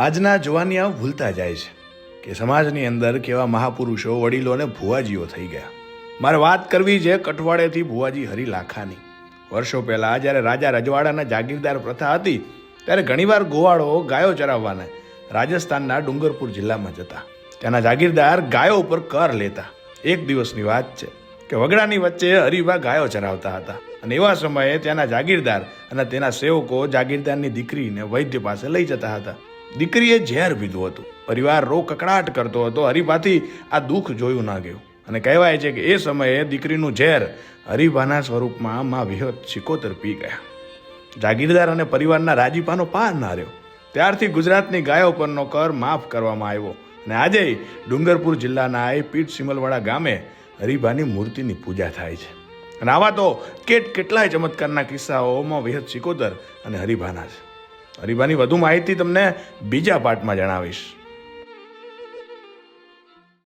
આજના જુવાનિયા ભૂલતા જાય છે કે સમાજની અંદર કેવા મહાપુરુષો વડીલો અને ભુવાજીઓ થઈ ગયા. મારે વાત કરવી છે કઠવાડેથી ભુવાજી હરિલાખાની. વર્ષો પહેલાં જ્યારે રાજા રજવાડાના જાગીરદાર પ્રથા હતી ત્યારે ઘણીવાર ગોવાળો ગાયો ચરાવવાના રાજસ્થાનના ડુંગરપુર જિલ્લામાં જતા. ત્યાંના જાગીરદાર ગાયો ઉપર કર લેતા. એક દિવસની વાત છે કે વગડાની વચ્ચે હરિભા ગાયો ચરાવતા હતા અને એવા સમયે ત્યાંના જાગીરદાર અને તેના સેવકો જાગીરદારની દીકરીને વૈદ્ય પાસે લઈ જતા હતા. દીકરીએ ઝેર પીધું હતું. પરિવાર રો કકડાટ કરતો હતો. હરિભાથી આ દુઃખ જોયું ના ગયું અને કહેવાય છે કે એ સમયે દીકરીનું ઝેર હરિભાના સ્વરૂપમાં માં વિહત સિકોતર પી ગયા. જાગીરદાર અને પરિવારના રાજીપાનો પાર ના રહ્યો. ત્યારથી ગુજરાતની ગાયો પરનો કર માફ કરવામાં આવ્યો અને આજે ડુંગરપુર જિલ્લાના પીઠ સિમલવાડા ગામે હરિભાની મૂર્તિની પૂજા થાય છે. અને આવા તો કેટલાય ચમત્કારના કિસ્સાઓમાં વિહત સિકોતર અને હરિભાના છે. હરિભાની વધુ માહિતી તમને બીજા પાર્ટમાં જણાવીશ.